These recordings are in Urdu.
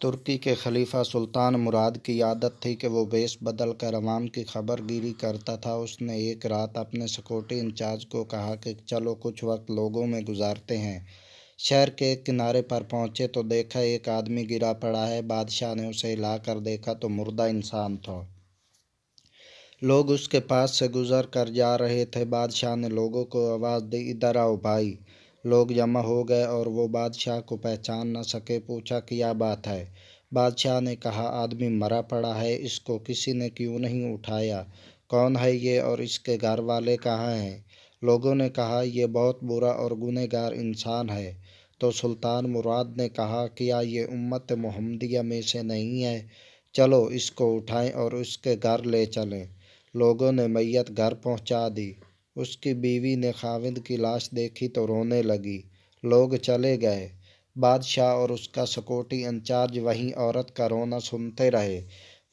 ترکی کے خلیفہ سلطان مراد کی عادت تھی کہ وہ بیش بدل کر عوام کی خبر گیری کرتا تھا۔ اس نے ایک رات اپنے سیکورٹی انچارج کو کہا کہ چلو کچھ وقت لوگوں میں گزارتے ہیں۔ شہر کے ایک کنارے پر پہنچے تو دیکھا ایک آدمی گرا پڑا ہے۔ بادشاہ نے اسے ہلا کر دیکھا تو مردہ انسان تھا۔ لوگ اس کے پاس سے گزر کر جا رہے تھے۔ بادشاہ نے لوگوں کو آواز دی، ادھر آؤ بھائی۔ لوگ جمع ہو گئے اور وہ بادشاہ کو پہچان نہ سکے۔ پوچھا کیا بات ہے؟ بادشاہ نے کہا آدمی مرا پڑا ہے، اس کو کسی نے کیوں نہیں اٹھایا؟ کون ہے یہ اور اس کے گھر والے کہاں ہیں؟ لوگوں نے کہا یہ بہت برا اور گنہگار انسان ہے۔ تو سلطان مراد نے کہا کیا یہ امت محمدیہ میں سے نہیں ہے؟ چلو اس کو اٹھائیں اور اس کے گھر لے چلیں۔ لوگوں نے میت گھر پہنچا دی۔ اس کی بیوی نے خاوند کی لاش دیکھی تو رونے لگی۔ لوگ چلے گئے۔ بادشاہ اور اس کا سیکورٹی انچارج وہیں عورت کا رونا سنتے رہے۔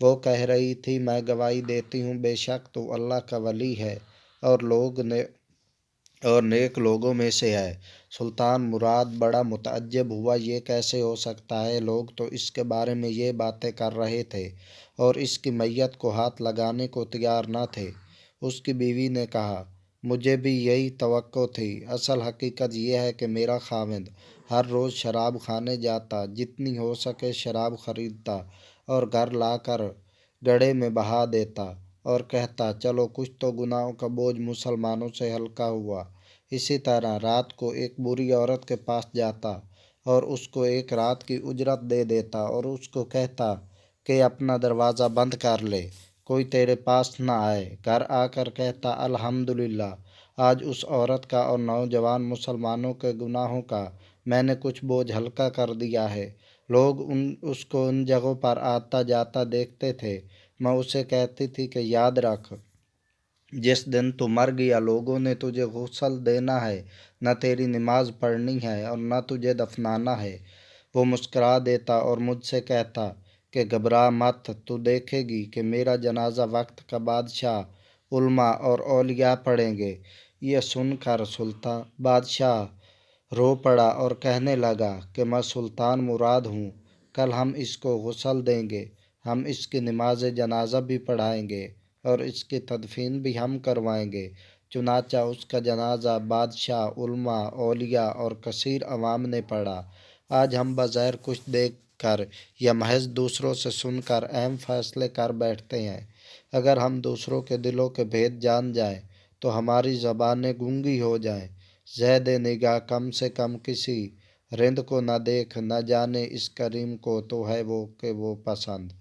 وہ کہہ رہی تھی میں گواہی دیتی ہوں بے شک تو اللہ کا ولی ہے اور نیک لوگوں میں سے ہے۔ سلطان مراد بڑا متعجب ہوا، یہ کیسے ہو سکتا ہے؟ لوگ تو اس کے بارے میں یہ باتیں کر رہے تھے اور اس کی میت کو ہاتھ لگانے کو تیار نہ تھے۔ اس کی بیوی نے کہا مجھے بھی یہی توقع تھی۔ اصل حقیقت یہ ہے کہ میرا خاوند ہر روز شراب خانے جاتا، جتنی ہو سکے شراب خریدتا اور گھر لا کر گڑھے میں بہا دیتا اور کہتا چلو کچھ تو گناہوں کا بوجھ مسلمانوں سے ہلکا ہوا۔ اسی طرح رات کو ایک بری عورت کے پاس جاتا اور اس کو ایک رات کی اجرت دے دیتا اور اس کو کہتا کہ اپنا دروازہ بند کر لے، کوئی تیرے پاس نہ آئے۔ گھر آ کر کہتا الحمدللہ آج اس عورت کا اور نوجوان مسلمانوں کے گناہوں کا میں نے کچھ بوجھ ہلکا کر دیا ہے۔ لوگ اس کو ان جگہوں پر آتا جاتا دیکھتے تھے۔ میں اسے کہتی تھی کہ یاد رکھ جس دن تو مر گیا لوگوں نے تجھے غسل دینا ہے، نہ تیری نماز پڑھنی ہے اور نہ تجھے دفنانا ہے۔ وہ مسکرا دیتا اور مجھ سے کہتا کہ گھبرا مت، تو دیکھے گی کہ میرا جنازہ وقت کا بادشاہ، علماء اور اولیاء پڑھیں گے۔ یہ سن کر بادشاہ رو پڑا اور کہنے لگا کہ میں سلطان مراد ہوں، کل ہم اس کو غسل دیں گے، ہم اس کی نماز جنازہ بھی پڑھائیں گے اور اس کی تدفین بھی ہم کروائیں گے۔ چنانچہ اس کا جنازہ بادشاہ، علماء، اولیاء اور کثیر عوام نے پڑھا۔ آج ہم بغیر کچھ دیکھ کر یا محض دوسروں سے سن کر اہم فیصلے کر بیٹھتے ہیں۔ اگر ہم دوسروں کے دلوں کے بھید جان جائیں تو ہماری زبانیں گونگی ہو جائیں۔ زید نگاہ کم سے کم کسی رند کو نہ دیکھ، نہ جانے اس کریم کو تو ہے وہ کہ وہ پسند۔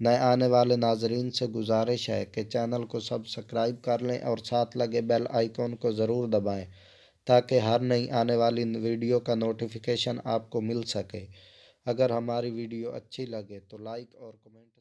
نئے آنے والے ناظرین سے گزارش ہے کہ چینل کو سبسکرائب کر لیں اور ساتھ لگے بیل آئیکن کو ضرور دبائیں تاکہ ہر نئی آنے والی ویڈیو کا نوٹیفیکیشن آپ کو مل سکے۔ اگر ہماری ویڈیو اچھی لگے تو لائک اور کمنٹ